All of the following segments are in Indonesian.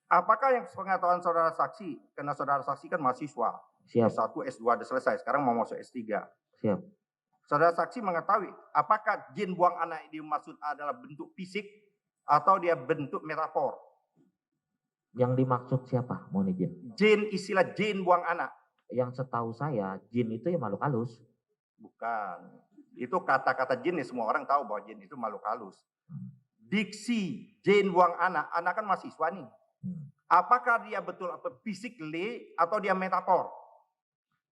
Apakah yang pengetahuan saudara saksi, karena saudara saksi kan mahasiswa, Siap, S1, S2 udah selesai, sekarang mau masuk S3. siap. Saudara saksi mengetahui apakah jin buang anak yang dimaksud adalah bentuk fisik atau dia bentuk metafor? Yang dimaksud siapa? Mohon izin. Jin, istilah jin buang anak. Yang setahu saya, jin itu ya makhluk halus. Bukan. Itu kata-kata jin ya semua orang tahu bahwa jin itu makhluk halus. Diksi jin buang anak, anak kan mahasiswa nih. Apakah dia betul physically atau dia metafor?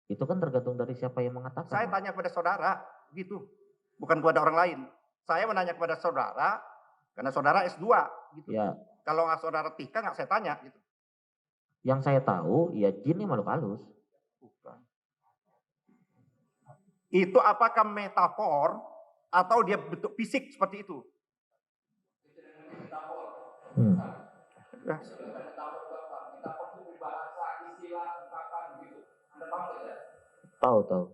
Itu kan tergantung dari siapa yang mengatakan. Saya tanya kepada saudara, gitu. Bukan kepada orang lain. Saya menanya kepada saudara, karena saudara S2, gitu. Ya. Kalau saudara Tika nggak saya tanya, gitu. Yang saya tahu, ya jin ini makhluk halus. Bukan. Itu apakah metafor atau dia bentuk fisik seperti itu? Ya. Tahu.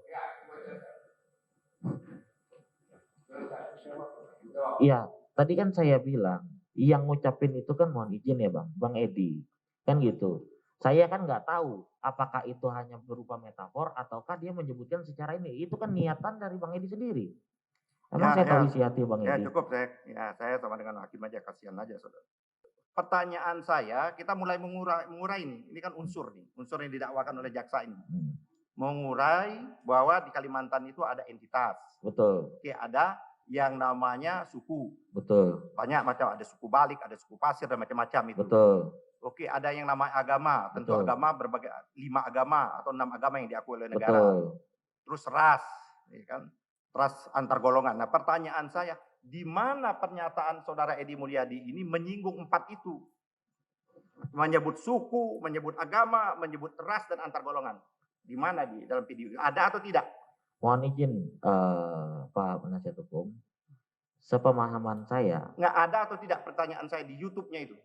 Iya, tadi kan saya bilang, yang ngucapin itu kan mohon izin ya Bang Edi. Kan gitu. Saya kan nggak tahu apakah itu hanya berupa metafor ataukah dia menyebutkan secara ini. Itu kan niatan dari Bang Edi sendiri. Emang saya tahu isi hati Bang Edi. Ya cukup, saya sama dengan hakim aja, kasihan aja saudara. Pertanyaan saya, kita mulai mengurai ini. Ini kan unsur nih, unsur yang didakwakan oleh jaksa ini. Mengurai bahwa di Kalimantan itu ada entitas. Betul. Oke, ada yang namanya suku. Betul. Banyak macam, ada suku Balik, ada suku Pasir dan macam-macam itu. Betul. Oke, ada yang namanya agama. Tentu Betul. agama berbagai 5 agama atau 6 agama yang diakui oleh negara. Betul. Terus ras, ya kan? Ras antar golongan. Nah, pertanyaan saya, di mana pernyataan saudara Edi Mulyadi ini menyinggung 4 itu? Menyebut suku, menyebut agama, menyebut ras dan antar golongan. Di mana di dalam video? Ada atau tidak? Mohon izin Pak Penasihat Hukum. Sepemahaman saya. Nggak ada atau tidak pertanyaan saya di YouTube-nya itu?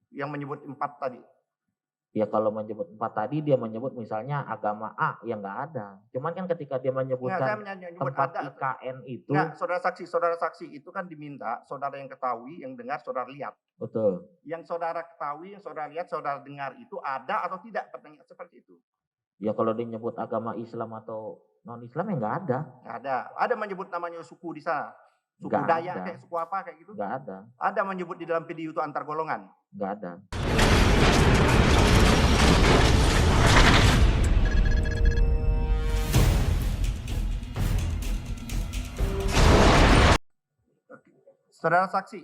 Yang menyebut 4 tadi. Ya kalau menyebut 4 tadi dia menyebut misalnya agama A yang nggak ada. Cuman kan ketika dia menyebutkan tempat ada, IKN itu. Nggak, saudara saksi itu kan diminta saudara yang ketahui, yang dengar, saudara lihat. Betul. Yang saudara ketahui, yang saudara lihat, saudara dengar itu ada atau tidak pertanyaan seperti itu? Ya kalau dia nyebut agama Islam atau non-Islam ya nggak ada. Nggak ada. Ada menyebut namanya suku di sana? Suku Dayak kayak suku apa kayak gitu? Nggak ada. Ada menyebut di dalam video itu antar golongan? Nggak ada. Saudara saksi,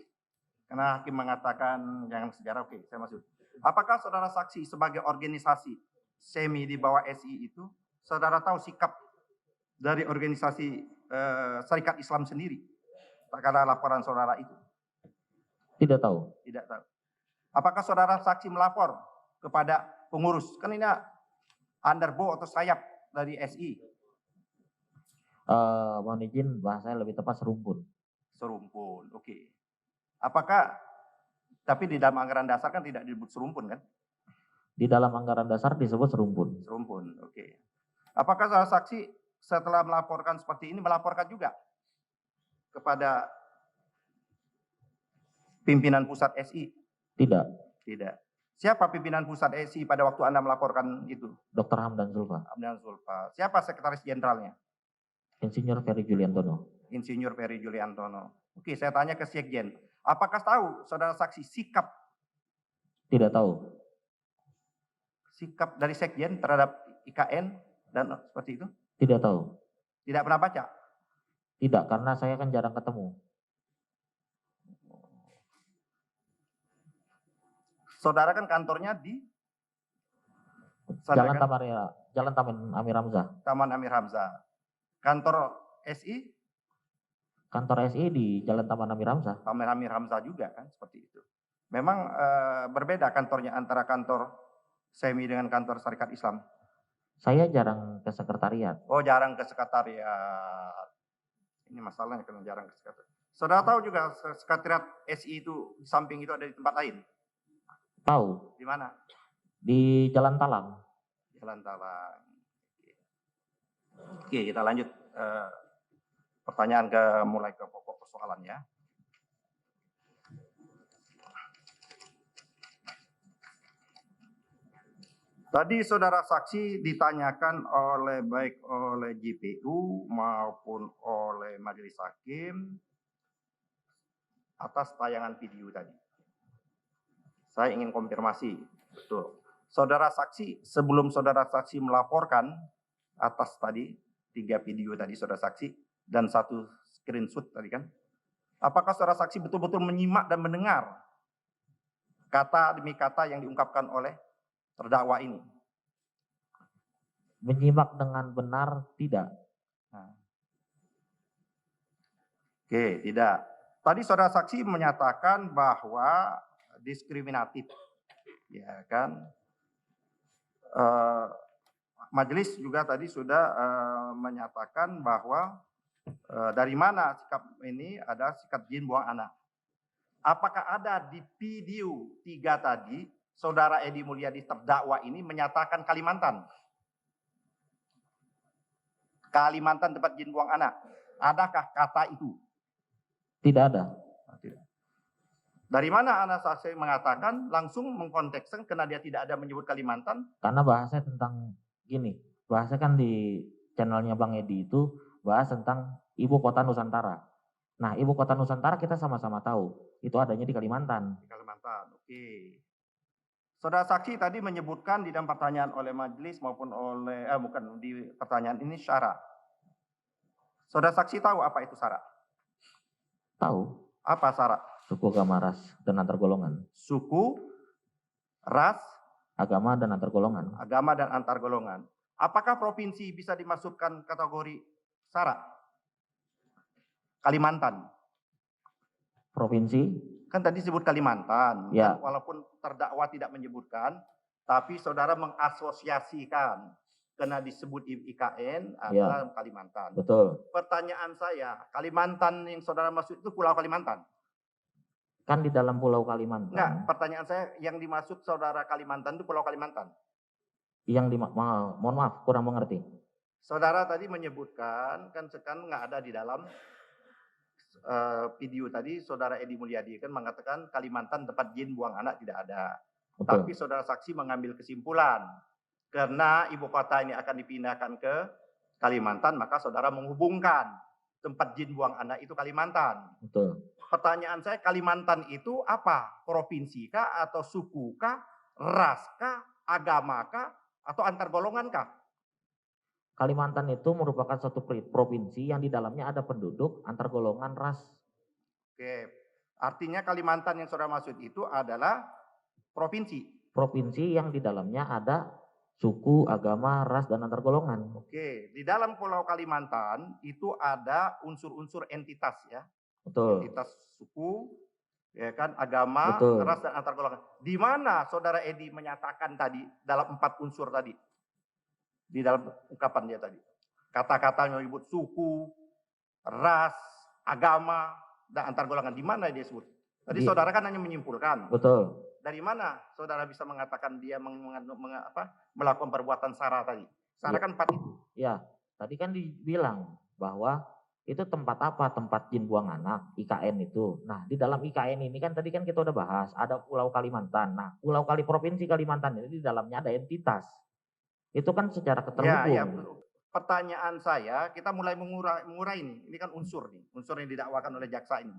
karena hakim mengatakan jangan sejarah, oke, saya masuk. Apakah saudara saksi sebagai organisasi semi di bawah SI itu, saudara tahu sikap dari organisasi Syarikat Islam sendiri terkait laporan saudara itu? Tidak tahu. Tidak tahu. Apakah saudara saksi melapor kepada pengurus? Kan ini underbow atau sayap dari SI. Mohon izin bahasanya lebih tepat serumpun. Serumpun, oke. Apakah, tapi di dalam anggaran dasar kan tidak disebut serumpun kan? Di dalam anggaran dasar disebut serumpun. Serumpun, oke. Apakah saudara saksi setelah melaporkan seperti ini, melaporkan juga kepada pimpinan pusat SI? Tidak. Tidak. Siapa pimpinan pusat SI pada waktu Anda melaporkan itu? Dr. Hamdan Zulfa. Hamdan Zulfa. Siapa sekretaris jenderalnya? Insinyur Ferry Juliantono. Insinyur Ferry Juliantono. Oke, saya tanya ke Sekjen. Apakah tahu saudara saksi sikap? Tidak tahu. Sikap dari Sekjen terhadap IKN dan seperti itu? Tidak tahu. Tidak pernah baca? Tidak, karena saya kan jarang ketemu. Saudara kan kantornya di Jalan Taman Amir Hamzah. Taman Amir Hamzah. Kantor SI? Kantor SI di Jalan Taman Amir Hamzah. Taman Amir Hamzah juga kan seperti itu. Memang berbeda kantornya antara kantor semi dengan kantor Syarikat Islam. Saya jarang ke sekretariat. Oh, jarang ke sekretariat. Ini masalahnya kalau jarang ke sekretariat. Saudara tahu juga sekretariat SI itu di samping itu ada di tempat lain? Tahu. Di mana? Di Jalan Talang. Jalan Talang. Oke, kita lanjut. Pertanyaan mulai ke pokok persoalannya. Tadi saudara saksi ditanyakan oleh baik oleh JPU maupun oleh majelis hakim atas tayangan video tadi. Saya ingin konfirmasi, betul. Saudara saksi, sebelum saudara saksi melaporkan atas tadi 3 video tadi saudara saksi dan 1 screenshot tadi kan, apakah saudara saksi betul-betul menyimak dan mendengar kata demi kata yang diungkapkan oleh terdakwa ini? Menyimak dengan benar tidak. Nah. Oke, tidak. Tadi saudara saksi menyatakan bahwa diskriminatif, ya kan? Majelis juga tadi sudah menyatakan bahwa dari mana sikap ini ada sikap jin buang anak. Apakah ada di video 3 tadi saudara Edi Mulyadi terdakwa ini menyatakan Kalimantan? Kalimantan tempat jin buang anak. Adakah kata itu? Tidak ada. Tidak. Dari mana anak saksi mengatakan langsung mengkontekskan karena dia tidak ada menyebut Kalimantan? Karena bahasa tentang gini, bahasa kan di channelnya Bang Edi itu bahas tentang ibu kota Nusantara. Nah, ibu kota Nusantara kita sama-sama tahu, itu adanya di Kalimantan. Di Kalimantan, oke. Saudara saksi tadi menyebutkan di dalam pertanyaan oleh majelis maupun oleh, bukan di pertanyaan ini syarat. Saudara saksi tahu apa itu syarat? Tahu, Apa syarat? suku, agama, ras, dan antar golongan. Suku, ras, Agama dan antar golongan. agama, dan antar golongan. Apakah provinsi bisa dimasukkan kategori syarat? Kalimantan. Provinsi, Kan tadi disebut Kalimantan. Ya. Kan walaupun terdakwa tidak menyebutkan, tapi saudara mengasosiasikan karena disebut IKN adalah Kalimantan. betul. Pertanyaan saya, Kalimantan yang saudara maksud itu Pulau Kalimantan? Kan di dalam Pulau Kalimantan. Enggak, pertanyaan saya yang dimaksud saudara Kalimantan itu Pulau Kalimantan. Mohon maaf, kurang mengerti. Saudara tadi menyebutkan, kan sekarang nggak ada di dalam video tadi, saudara Edi Mulyadi kan mengatakan Kalimantan tempat jin buang anak tidak ada. Betul. Tapi saudara saksi mengambil kesimpulan, karena ibu kota ini akan dipindahkan ke Kalimantan, maka saudara menghubungkan tempat jin buang anak itu Kalimantan. Betul. Pertanyaan saya, Kalimantan itu apa? Provinsi kah atau suku kah, ras kah, agama kah, atau antar golongan kah? Kalimantan itu merupakan suatu provinsi yang di dalamnya ada penduduk antar golongan, ras. Oke, artinya Kalimantan yang saudara maksud itu adalah provinsi. Provinsi yang di dalamnya ada suku, agama, ras, dan antar golongan. Oke, di dalam Pulau Kalimantan itu ada unsur-unsur entitas ya. Betul. Entitas suku, ya kan, agama, Betul. ras, dan antar golongan. Di mana saudara Edi menyatakan tadi dalam 4 unsur tadi? Di dalam ungkapan dia tadi. Kata-kata yang menyebut suku, ras, agama, dan antar golongan. Di mana dia sebut? Tadi saudara kan hanya menyimpulkan. Betul. Dari mana saudara bisa mengatakan dia melakukan perbuatan sara tadi? Sara kan 4 itu. Ya, tadi kan dibilang bahwa itu tempat apa? Tempat jin buang anak, IKN itu. Nah, di dalam IKN ini kan tadi kan kita udah bahas, ada Pulau Kalimantan. Nah, Provinsi Kalimantan ini di dalamnya ada entitas. Itu kan secara keterhubung. Ya, pertanyaan saya, kita mulai mengurai nih. Ini kan unsur nih, unsur yang didakwakan oleh jaksa ini.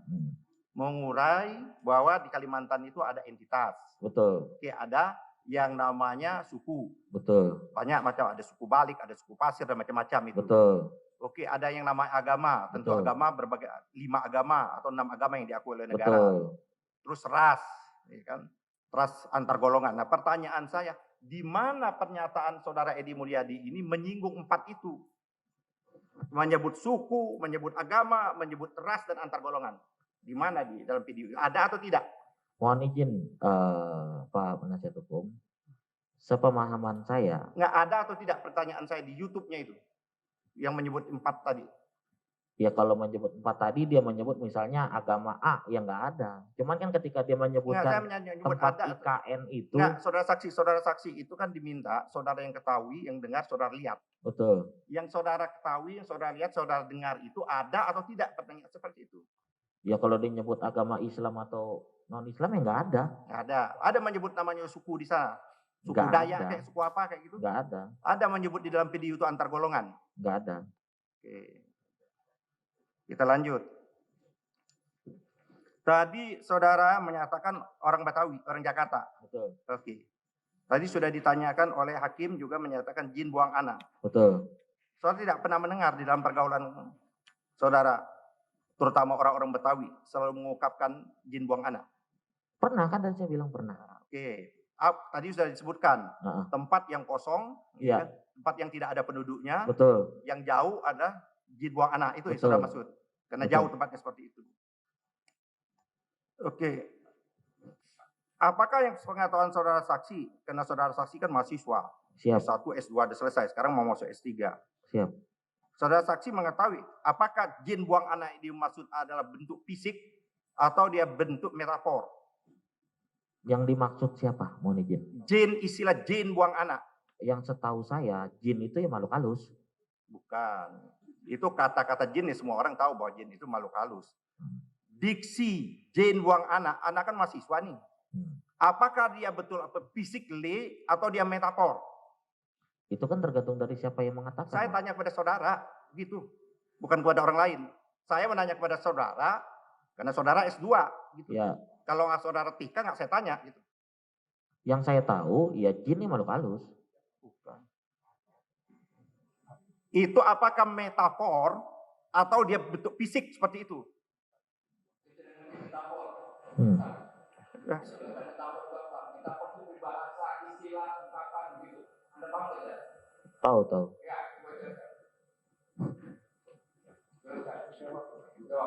Mengurai bahwa di Kalimantan itu ada entitas. Betul. Oke, ada yang namanya suku. Betul. Banyak macam, ada suku Balik, ada suku Pasir, dan macam-macam itu. Betul. Oke, ada yang namanya agama. Tentu Betul. agama berbagai 5 agama atau 6 agama yang diakui oleh negara. Betul. Terus ras, ya kan? Ras antar golongan. Nah, pertanyaan saya, di mana pernyataan saudara Edi Mulyadi ini menyinggung 4 itu? Menyebut suku, menyebut agama, menyebut ras, dan antar golongan. Di mana di dalam video? Ada atau tidak? Mohon izin Pak Penasihat Hukum. Sepemahaman saya. Nggak ada atau tidak pertanyaan saya di YouTube-nya itu? Yang menyebut 4 tadi. Ya kalau menyebut 4 tadi dia menyebut misalnya agama A, yang nggak ada. Cuman kan ketika dia menyebutkan tempat ada. IKN itu. Nggak, saudara saksi itu kan diminta saudara yang ketahui, yang dengar, saudara lihat. Betul. Yang saudara ketahui, yang saudara lihat, saudara dengar itu ada atau tidak pertanyaan seperti itu? Ya kalau dia nyebut agama Islam atau non Islam ya nggak ada. Nggak ada. Ada menyebut namanya suku di sana. Suku Nggak Dayak ada. kayak suku apa kayak gitu? Nggak ada. Ada menyebut di dalam video itu antar golongan. Nggak ada. Oke. Kita lanjut. Tadi saudara menyatakan orang Betawi, orang Jakarta. Betul. Oke. Tadi sudah ditanyakan oleh hakim juga menyatakan jin buang anak. Betul. Saudara tidak pernah mendengar di dalam pergaulan saudara, terutama orang-orang Betawi, selalu mengungkapkan jin buang anak. Pernah kan, tadi saya bilang pernah. Oke. Tadi sudah disebutkan Heeh. tempat yang kosong, Iya. kan? Tempat yang tidak ada penduduknya, Betul. yang jauh ada jin buang anak, itu yang Betul. saudara maksud. Karena Betul. jauh tempatnya seperti itu. Oke. Apakah yang pengetahuan saudara saksi, karena saudara saksi kan mahasiswa, Siap. S1, S2 sudah selesai, sekarang mau masuk S3. Siap. Saudara saksi mengetahui apakah jin buang anak ini maksud adalah bentuk fisik atau dia bentuk metafor? Yang dimaksud siapa? Mohon izin. Jin, istilah jin buang anak. Yang setahu saya, jin itu ya makhluk halus. Bukan. Itu kata-kata jin ya, semua orang tahu bahwa jin itu makhluk halus. Diksi jin buang anak, anak kan mahasiswa nih. Apakah dia betul physically atau dia metafor? Itu kan tergantung dari siapa yang mengatakan. Saya Mas. tanya kepada saudara, gitu. Bukan kepada orang lain. Saya menanya kepada saudara, karena saudara S2, gitu. Ya. Kalau nggak saudara Tika, nggak saya tanya, gitu. Yang saya tahu, ya jin ini makhluk halus. Bukan. Itu apakah metafor atau dia bentuk fisik seperti itu? Ya. Tahu.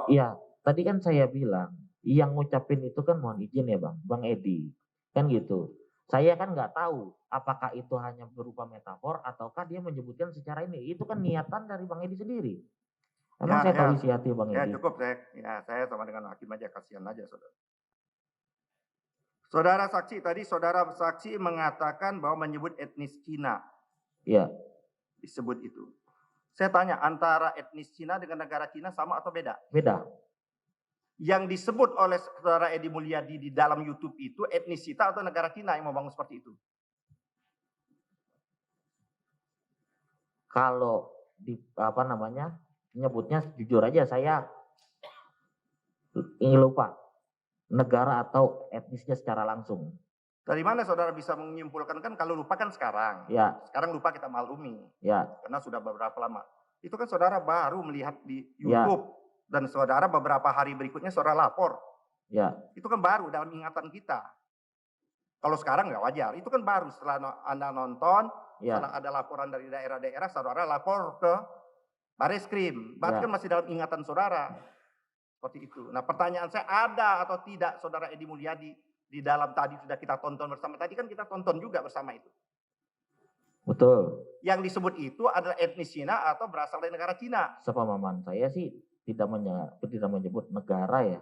Iya, tadi kan saya bilang, yang ngucapin itu kan mohon izin ya Bang Edi. Kan gitu. Saya kan nggak tahu apakah itu hanya berupa metafor ataukah dia menyebutkan secara ini. Itu kan niatan dari Bang Edi sendiri. Emang saya tahu isi hati Bang Ya Edi. cukup, saya sama dengan hakim aja, kasihan aja saudara. Saudara saksi, tadi saudara saksi mengatakan bahwa menyebut etnis Cina. Iya. Disebut itu. Saya tanya, antara etnis Cina dengan negara Cina sama atau beda? Beda. Yang disebut oleh saudara Edi Mulyadi di dalam YouTube itu etnisita atau negara Cina yang membangun seperti itu? Kalau nyebutnya jujur aja saya ingin lupa negara atau etnisnya secara langsung. Dari mana saudara bisa menyimpulkan, kan kalau lupa kan sekarang. Ya. Sekarang lupa kita maklumi. Ya. Karena sudah beberapa lama. Itu kan saudara baru melihat di YouTube. Ya. Dan saudara beberapa hari berikutnya saudara lapor. Ya. Itu kan baru dalam ingatan kita. Kalau sekarang nggak wajar. Itu kan baru setelah Anda nonton, ya. Setelah ada laporan dari daerah-daerah, saudara lapor ke Bareskrim. Berarti kan masih dalam ingatan saudara. Seperti itu. Nah pertanyaan saya, ada atau tidak saudara Edi Mulyadi di dalam tadi sudah kita tonton bersama. Tadi kan kita tonton juga bersama itu. Betul. Yang disebut itu adalah etnis Cina atau berasal dari negara Cina. Sepemahaman saya sih tidak menyebut negara ya.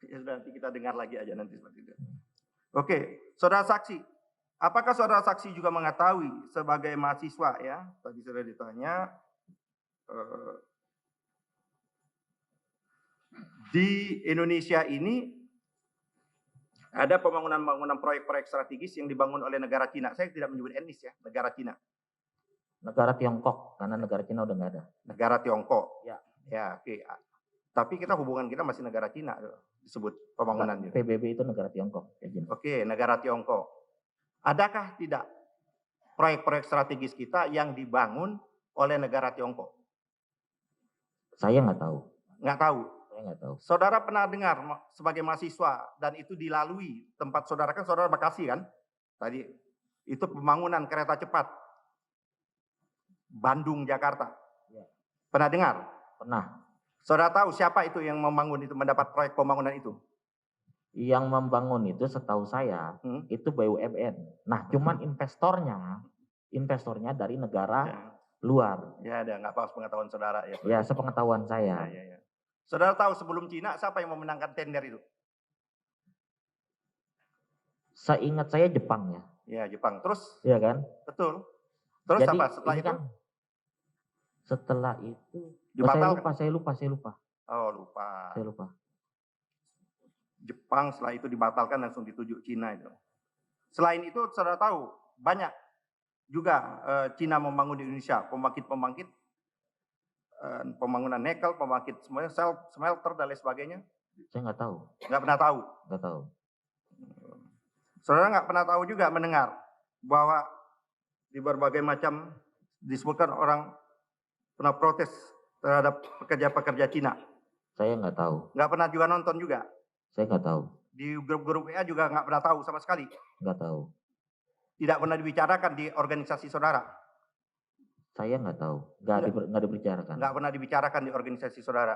Ya sudah, nanti kita dengar lagi aja nanti seperti itu. Oke, saudara saksi. Apakah saudara saksi juga mengetahui sebagai mahasiswa ya? Tadi sudah ditanya. Di Indonesia ini ada pembangunan proyek-proyek strategis yang dibangun oleh negara Cina. Saya tidak menyebut etnis ya, negara Cina. Negara Tiongkok, karena negara Cina udah nggak ada. Negara Tiongkok. Ya. Ya, oke. Tapi kita hubungan kita masih negara Cina disebut pembangunan. PBB itu negara Tiongkok. Oke, negara Tiongkok. Adakah tidak proyek-proyek strategis kita yang dibangun oleh negara Tiongkok? Saya nggak tahu. Nggak tahu. Nggak tahu. Saudara pernah dengar sebagai mahasiswa dan itu dilalui tempat saudara, kan saudara Bekasi kan? Tadi itu pembangunan kereta cepat Bandung Jakarta. Ya. Pernah dengar? Pernah. Saudara tahu siapa itu yang membangun itu, mendapat proyek pembangunan itu? Yang membangun itu setahu saya itu BUMN. Nah, cuman investornya dari negara luar. Ya, ada nggak apa pengetahuan saudara ya. Ya, sepengetahuan saya. Ya. Saudara tahu sebelum Cina siapa yang memenangkan tender itu? Seingat saya Jepang ya. Ya, Jepang. Terus? Iya kan? Betul. Terus jadi, apa setelah itu? Setelah itu saya lupa. Oh, lupa. Saya lupa. Jepang setelah itu dibatalkan langsung dituju Cina itu. Selain itu, saudara tahu banyak juga Cina membangun di Indonesia pembangkit-pembangkit, pembangunan nikel, pembangkit semuanya, smelter dan lain sebagainya. Saya nggak tahu. Nggak pernah tahu. Nggak tahu. Saudara nggak pernah tahu juga mendengar bahwa di berbagai macam disebutkan orang pernah protes terhadap pekerja-pekerja Cina. Saya nggak tahu. Nggak pernah juga nonton juga. Saya nggak tahu. Di grup-grup WA juga nggak pernah tahu sama sekali. Nggak tahu. Tidak pernah dibicarakan di organisasi saudara. Saya nggak tahu. Nggak dibicarakan. Nggak pernah dibicarakan di organisasi saudara.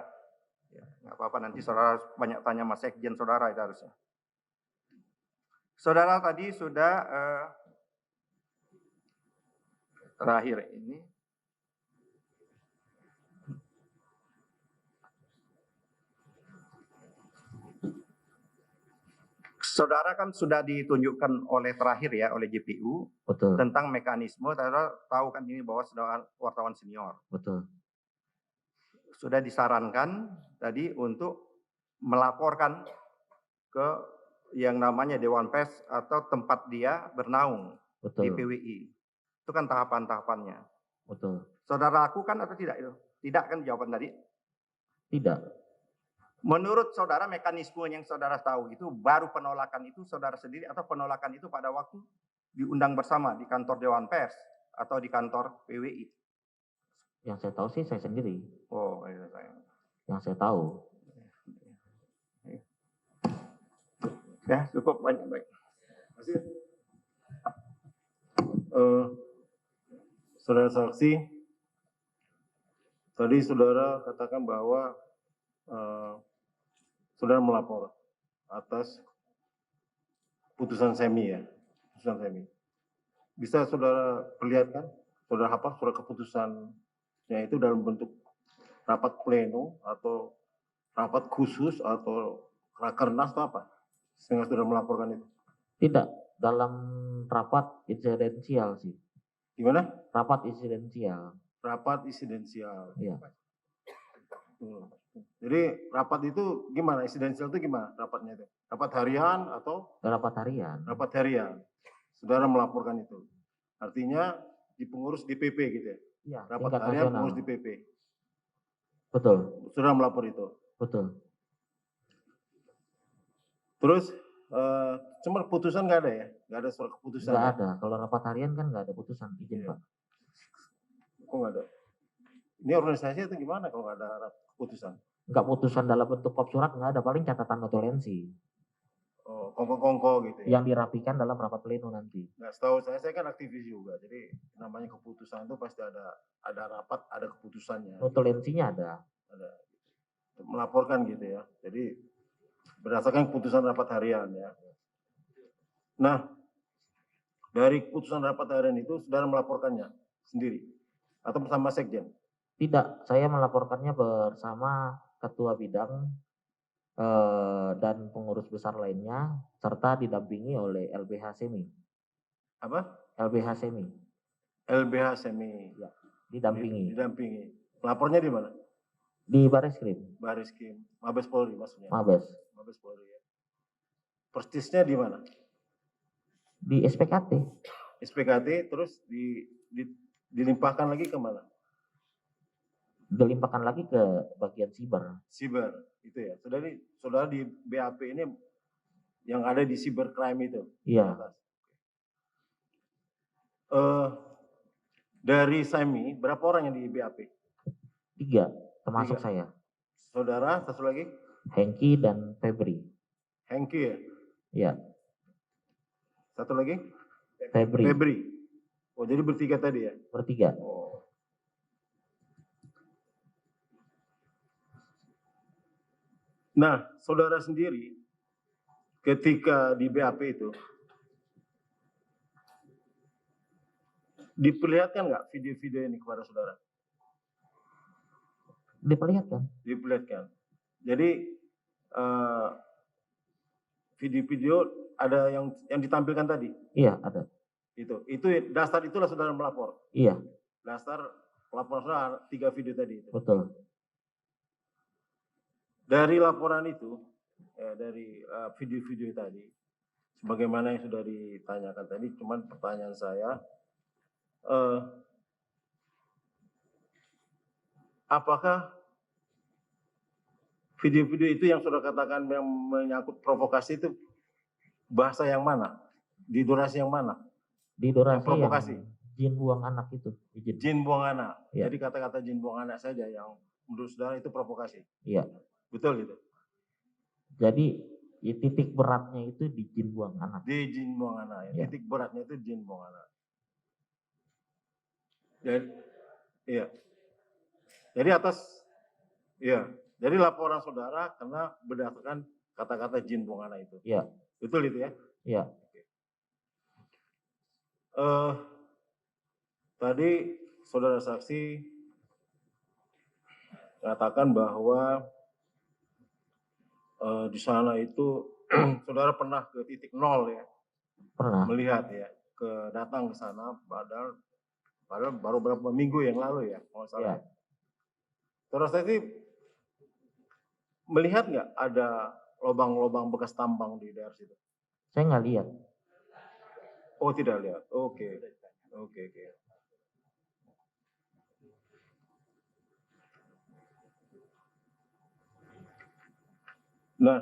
Ya, nggak apa-apa, nanti saudara banyak tanya sama sekjen saudara itu harusnya. Saudara tadi sudah terakhir ini. Saudara kan sudah ditunjukkan oleh terakhir ya, oleh JPU. Betul. Tentang mekanisme, saudara tahu kan ini bahwa saudara wartawan senior. Betul. Sudah disarankan tadi untuk melaporkan ke yang namanya Dewan Pers atau tempat dia bernaung. Betul. Di PWI. Itu kan tahapan-tahapannya. Betul. Saudara lakukan atau tidak itu? Tidak kan jawaban tadi? Tidak. Menurut saudara mekanisme yang saudara tahu itu baru penolakan itu saudara sendiri atau penolakan itu pada waktu diundang bersama di kantor Dewan Pers atau di kantor PWI? Yang saya tahu sih saya sendiri. Oh, iya saya. Yang saya tahu. Ya, cukup banyak baik. Saudara saksi, tadi saudara katakan bahwa saudara melapor atas putusan semi ya, putusan semi. Bisa saudara perlihatkan, saudara hafal surat keputusannya itu dalam bentuk rapat pleno atau rapat khusus atau rakernas atau apa? Sehingga saudara melaporkan itu. Tidak. Dalam rapat insidensial sih. Gimana? Rapat insidensial. Rapat insidensial. Iya. Jadi rapat itu gimana? Insidensial itu gimana rapatnya itu? Rapat harian atau? Rapat harian. Rapat harian. Saudara melaporkan itu. Artinya di pengurus DPP gitu ya? Iya. Rapat Tingkat harian nasional. pengurus DPP. Betul. Saudara melapor itu. Betul. Terus cuma putusan nggak ada ya? Nggak ada surat keputusan? Nggak ada. Kalau rapat harian kan nggak ada putusan. Izin Iya. Pak. Kok nggak ada? Ini organisasi itu gimana kalau nggak ada keputusan? Nggak putusan dalam bentuk kop surat nggak ada. Paling catatan notulensi. Oh, kongko-kongko gitu ya? Yang dirapikan dalam rapat pleno nanti. Nah, setahu saya kan aktivis juga. Jadi namanya keputusan itu pasti ada rapat, ada keputusannya. Notulensinya ada. Ada. Melaporkan gitu ya. Jadi berdasarkan keputusan rapat harian ya. Nah, dari keputusan rapat harian itu saudara melaporkannya sendiri atau bersama sekjen? Tidak, saya melaporkannya bersama ketua bidang dan pengurus besar lainnya serta didampingi oleh LBH Semi. Apa? LBH Semi. LBH Semi. Ya, didampingi. Didampingi. Lapornya di mana? Di Bareskrim. Bareskrim, Mabes Polri maksudnya. Mabes. Mabes Polri ya. Persisnya di mana? Di SPKT. SPKT terus dilimpahkan lagi ke mana? Dilimpahkan lagi ke bagian siber. Siber itu ya. Saudara di BAP ini yang ada di cybercrime itu. Iya. Dari SEMI berapa orang yang di BAP? 3, termasuk 3. saya. Saudara, satu lagi? Hengki dan Febri. Hengki ya? Iya. Satu lagi? Febri. Febri. Oh, jadi bertiga tadi ya? Bertiga. Oh. Nah, saudara sendiri ketika di BAP itu diperlihatkan nggak video-video ini kepada saudara? Diperlihatkan. Diperlihatkan. Jadi video-video ada yang ditampilkan tadi. Iya, ada. Itu dasar itulah saudara melapor. Iya, Dasar laporan saudara 3 video tadi. Itu. betul. Dari laporan itu, dari video-video tadi, sebagaimana yang sudah ditanyakan tadi, cuman pertanyaan saya, apakah video-video itu yang sudah katakan yang menyangkut provokasi itu bahasa yang mana? Di durasi yang mana? Di durasi Yang provokasi. jin buang anak itu. Izin. Jin buang anak. Ya. Jadi kata-kata jin buang anak saja yang menurut saudara itu provokasi. Iya. Betul itu? Jadi titik beratnya itu di jin buang anak. Di jin buang anak. Ya. Ya. Titik beratnya itu jin buang anak. Jadi, iya. Jadi atas, iya. Jadi laporan saudara karena berdasarkan kata-kata jin buang anak itu. Iya. Betul itu ya? Iya. Tadi saudara saksi katakan bahwa di sana itu saudara pernah ke titik nol ya, Pernah. melihat ya, datang ke sana padahal baru beberapa minggu yang lalu ya, kalau salah. Iya. Saudara saksi melihat nggak ada lubang-lubang bekas tambang di daerah situ? Saya nggak lihat. Oh tidak lihat, oke. Nah,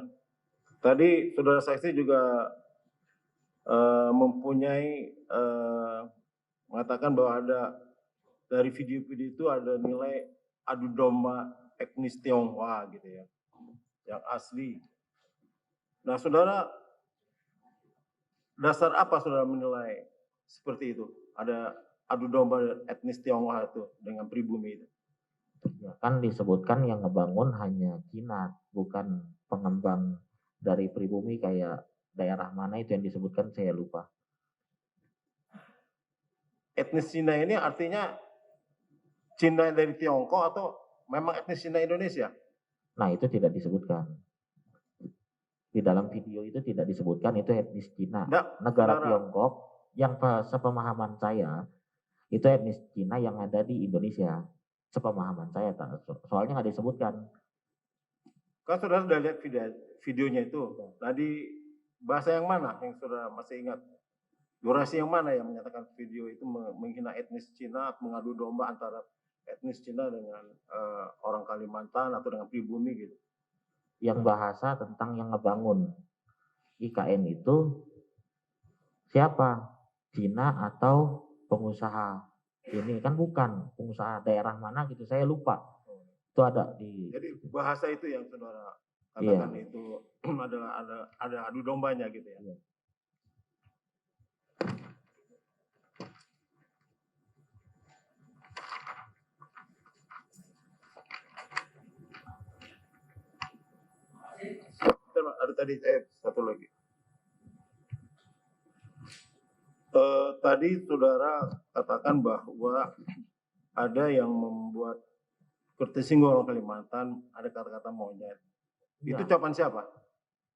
tadi saudara saksi juga mempunyai mengatakan bahwa ada dari video-video itu ada nilai adu domba etnis Tionghoa gitu ya, yang asli. Nah, saudara dasar apa saudara menilai seperti itu? Ada adu domba etnis Tionghoa itu dengan pribumi itu? Ya, kan disebutkan yang ngebangun hanya Cina, bukan pengembang dari pribumi kayak daerah mana itu yang disebutkan saya lupa. Etnis Cina ini artinya Cina dari Tiongkok atau memang etnis Cina Indonesia? Nah, itu tidak disebutkan. Di dalam video itu tidak disebutkan itu etnis Cina. Negara saudara. Tiongkok yang sepemahaman saya itu etnis Cina yang ada di Indonesia. Sepemahaman saya, soalnya nggak disebutkan. Kan saudara sudah lihat videonya itu. Tadi bahasa yang mana yang saudara masih ingat? Durasi yang mana yang menyatakan video itu menghina etnis Cina, mengadu domba antara etnis Cina dengan orang Kalimantan atau dengan pribumi gitu? Yang bahasa tentang yang ngebangun IKN itu siapa? Cina atau pengusaha? Ini kan bukan pengusaha daerah mana gitu, saya lupa. Itu ada di. Jadi bahasa itu yang saudara katakan itu adalah ada adu dombanya gitu ya. Iya. Ada tadi satu lagi. Tadi saudara katakan bahwa ada yang membuat tersinggung orang Kalimantan, ada kata-kata monyet. Ya. Itu ucapan siapa?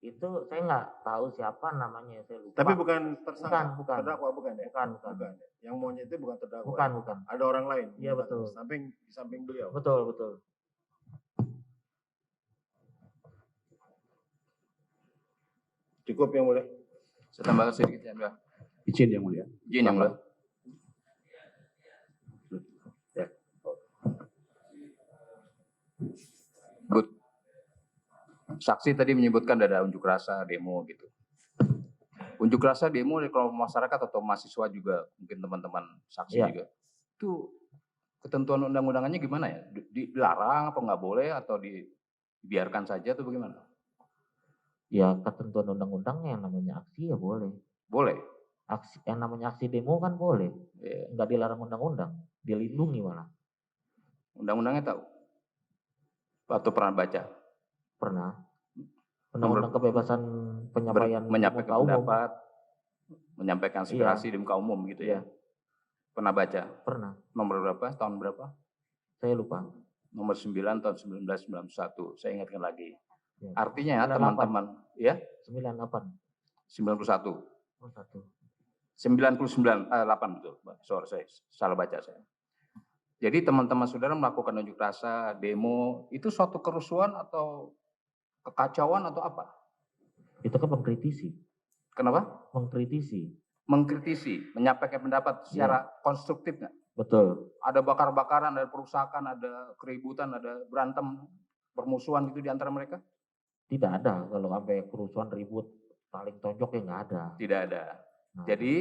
Itu saya nggak tahu siapa namanya, saya lupa. Tapi bukan tersangka, bukan. terdakwa bukan ya? Bukan. Ya? Yang monyet itu bukan terdakwa. Bukan. Ada orang lain. Iya betul. Di samping beliau. Betul. Cukup yang mulia. Saya tambahkan sedikit ya, Mbak. Izin yang mulia. Izin yang mulia. Ya. Good. Saksi tadi menyebutkan ada unjuk rasa, demo gitu. Unjuk rasa, demo dari kelompok masyarakat atau mahasiswa juga, mungkin teman-teman saksi Ya. juga. Itu ketentuan undang-undangannya gimana ya? Dilarang apa nggak boleh atau dibiarkan saja atau bagaimana? Ya ketentuan undang-undang yang namanya aksi ya boleh. Boleh. Aksi yang namanya aksi demo kan boleh. Ya. Nggak dilarang undang-undang, dilindungi malah. Undang-undangnya tahu? Atau pernah baca? Pernah. Undang-undang kebebasan penyampaian menyampaikan muka umum. pendapat, menyampaikan aspirasi di muka umum gitu ya. Iya. Pernah baca? Pernah. Nomor berapa? Tahun berapa? Saya lupa. Nomor 9 tahun 1991. Saya ingatkan lagi. Ya. Artinya 98. teman-teman, ya 98. 91. Oh, 1. 99, 8 betul. Sorry, saya salah baca saya. Jadi teman-teman saudara melakukan unjuk rasa, demo, itu suatu kerusuhan atau kekacauan atau apa? Itu kan mengkritisi. Kenapa? Mengkritisi. Mengkritisi, menyampaikan pendapat secara konstruktif nggak? Betul. Ada bakar-bakaran, ada perusakan, ada keributan, ada berantem, permusuhan gitu di antara mereka? Tidak ada kalau sampai kerusuhan ribut saling tonjok ya nggak ada. Tidak ada. Nah, Jadi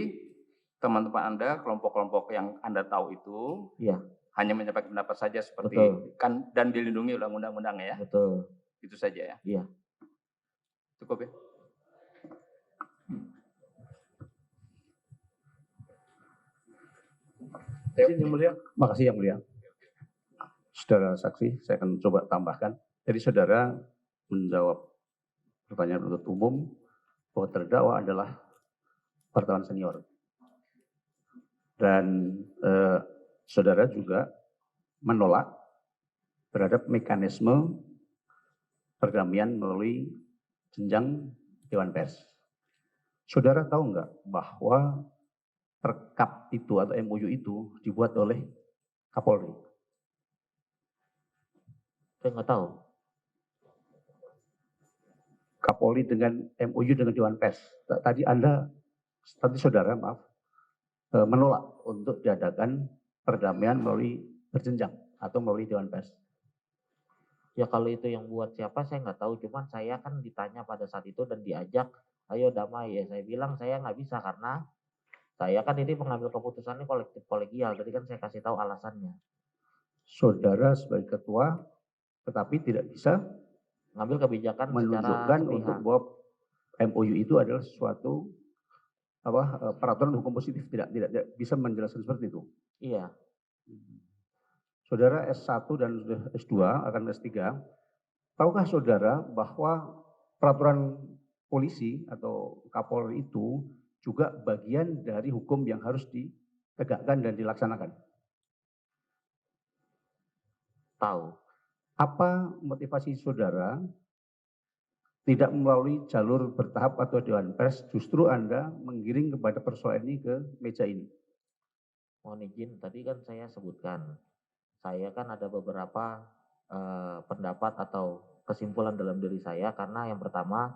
teman-teman Anda, kelompok-kelompok yang Anda tahu itu iya, hanya menyampaikan pendapat saja seperti betul, kan dan dilindungi oleh undang-undang ya. betul. Itu saja ya. Iya. Cukup ya. Izin yang mulia. Makasih yang mulia. Saudara saksi, saya akan coba tambahkan. Jadi saudara menjawab pertanyaan penuntut umum bahwa terdakwa adalah wartawan senior. Dan saudara juga menolak terhadap mekanisme perdamaian melalui jenjang Dewan Pers. Saudara tahu nggak bahwa perkap itu atau MOU itu dibuat oleh Kapolri? Saya nggak tahu. Kapolri dengan MOU dengan Dewan Pers. Tadi saudara menolak untuk diadakan perdamaian melalui berjenjang atau melalui Dewan Pers. Ya kalau itu yang buat siapa saya nggak tahu. Cuman saya kan ditanya pada saat itu dan diajak, ayo damai. Ya saya bilang saya nggak bisa karena saya kan ini pengambil keputusannya kolektif kolegial. Tadi kan saya kasih tahu alasannya. Saudara sebagai ketua tetapi tidak bisa Ngambil kebijakan secara menunjukkan sepihak. untuk bahwa MOU itu adalah suatu peraturan hukum positif, tidak bisa menjelaskan seperti itu. Iya. Saudara S1 dan S2 akan S3, tahukah saudara bahwa peraturan polisi atau Kapolri itu juga bagian dari hukum yang harus ditegakkan dan dilaksanakan? Tahu. Apa motivasi saudara tidak melalui jalur bertahap atau Dewan Pers, justru Anda menggiring kepada persoalan ini ke meja ini? Mohon izin, tadi kan saya sebutkan, saya kan ada beberapa pendapat atau kesimpulan dalam diri saya, karena yang pertama,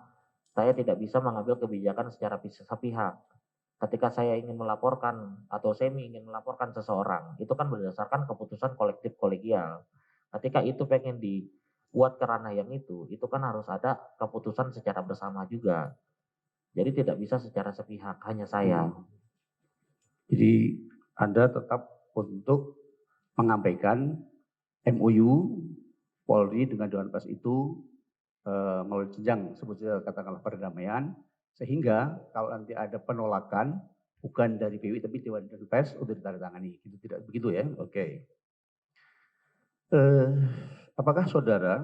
saya tidak bisa mengambil kebijakan secara sepihak. Ketika saya ingin melaporkan atau semi ingin melaporkan seseorang, itu kan berdasarkan keputusan kolektif kolegial. Ketika itu pengen dibuat ke ranah yang itu kan harus ada keputusan secara bersama juga. Jadi tidak bisa secara sepihak, hanya saya. Jadi Anda tetap untuk menyampaikan MOU Polri dengan Dewan Pers itu melalui jenjang sebut saja katakanlah perdamaian, sehingga kalau nanti ada penolakan bukan dari PWI tapi Dewan Pers untuk ditandatangani. Itu tidak begitu ya? Oke. Apakah saudara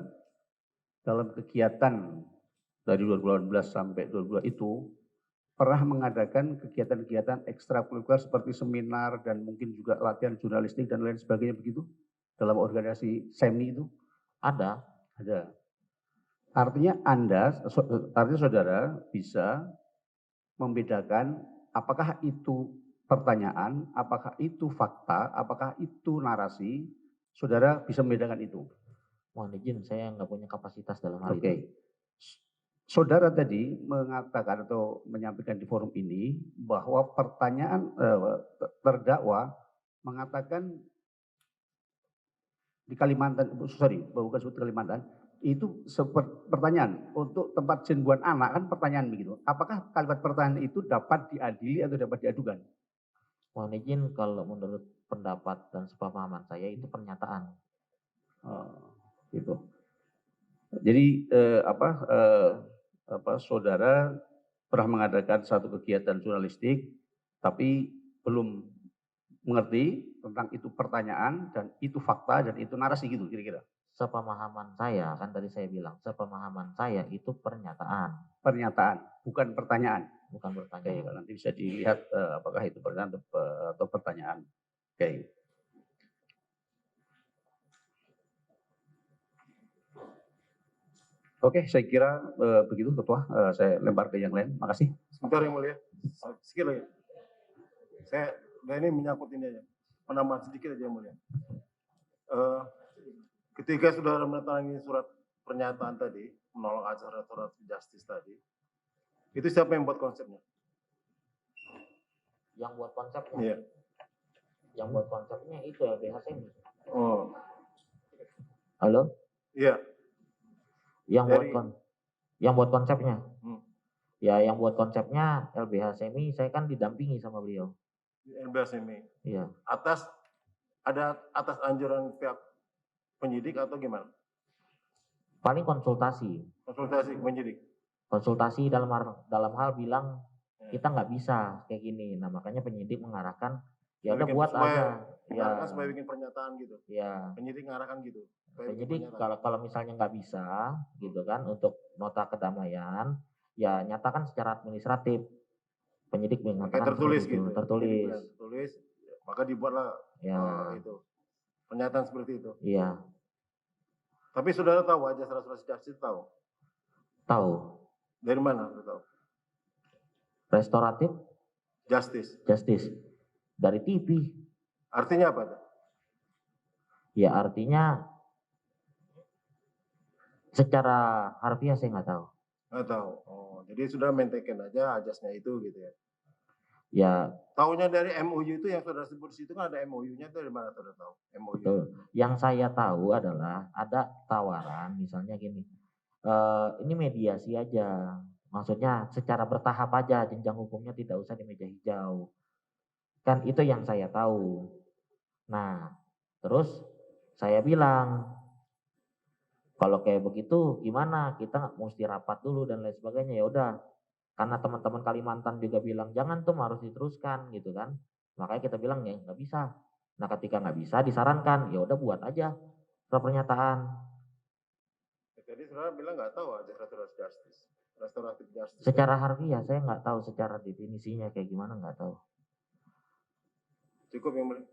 dalam kegiatan dari 2018 sampai 2022 itu pernah mengadakan kegiatan-kegiatan ekstrakurikuler seperti seminar dan mungkin juga latihan jurnalistik dan lain sebagainya begitu dalam organisasi SEMI itu? Ada. Ada. Artinya saudara bisa membedakan apakah itu pertanyaan, apakah itu fakta, apakah itu narasi, saudara bisa membedakan itu. Mohon izin, saya nggak punya kapasitas dalam hal Oke. itu. Saudara tadi mengatakan atau menyampaikan di forum ini bahwa pertanyaan terdakwa mengatakan di Kalimantan, bukan sebut Kalimantan, itu pertanyaan untuk tempat jenbuan anak kan pertanyaan begitu. Apakah kalimat pertanyaan itu dapat diadili atau dapat diadukan? Mohon izin, kalau menurut pendapat dan sepemahaman saya itu pernyataan. Gitu. Jadi saudara pernah mengadakan satu kegiatan jurnalistik, tapi belum mengerti tentang itu pertanyaan dan itu fakta dan itu narasi gitu kira-kira. Sepemahaman saya, kan tadi saya bilang, sepemahaman saya itu pernyataan. Pernyataan, bukan pertanyaan. Bukan pertanyaan. Oke, nanti bisa dilihat apakah itu pernyataan atau pertanyaan. Oke. Oke, saya kira begitu Ketua. Saya lempar ke yang lain. Makasih. Sebentar yang mulia. Sedikit lagi. Ini menyangkut ini aja. Penambahan sedikit aja yang mulia. Ketika saudara menandatangani surat pernyataan tadi, menolak acara surat justice tadi, Itu siapa yang buat konsepnya? Yang buat konsepnya, Iya. yang buat konsepnya itu LBH Semi. Oh, Halo? iya. Yang Dari- yang buat konsepnya. Hmm. Ya, yang buat konsepnya LBH Semi, saya kan didampingi sama beliau. LBH Semi. Iya. Atas anjuran pihak penyidik atau gimana? Paling konsultasi. Konsultasi ke penyidik. Konsultasi dalam hal bilang kita nggak bisa kayak gini. Nah, makanya penyidik mengarahkan ya udah buat aja. Ya, Mengarahkan supaya bikin pernyataan gitu. ya. Penyidik mengarahkan gitu. supaya bikin Penyidik pernyataan. kalau misalnya nggak bisa gitu kan untuk nota kedamaian, ya nyatakan secara administratif. Penyidik Kayak mengatakan tertulis seperti itu, gitu. tertulis. Tertulis, maka dibuatlah Ya, itu pernyataan seperti itu. iya, Tapi saudara tahu aja saudara Justice tahu. tahu. Dari mana saudara tahu? Restoratif Justice. Justice dari TV. Artinya apa tuh? Ya artinya secara harfiah saya nggak tahu. Nggak tahu. Oh, jadi sudah maintain aja ajasnya itu gitu ya. Ya Taunya dari MOU itu yang saudara sebut di situ kan ada MOU-nya, dari mana saudara tahu? MOU. betul. Yang saya tahu adalah ada tawaran, misalnya gini, ini mediasi aja. Maksudnya secara bertahap aja, jenjang hukumnya tidak usah di meja hijau. Kan itu yang saya tahu. Nah, terus saya bilang, kalau kayak begitu gimana? Kita mesti rapat dulu dan lain sebagainya. Ya udah, karena teman-teman Kalimantan juga bilang jangan tuh harus diteruskan gitu kan. Makanya kita bilang ya nggak bisa. Nah ketika nggak bisa disarankan ya udah buat aja surat pernyataan. Jadi saudara bilang nggak tahu aja restoratif justice. Secara harfiah saya nggak tahu secara definisinya kayak gimana nggak tahu. Cukup yang mulia.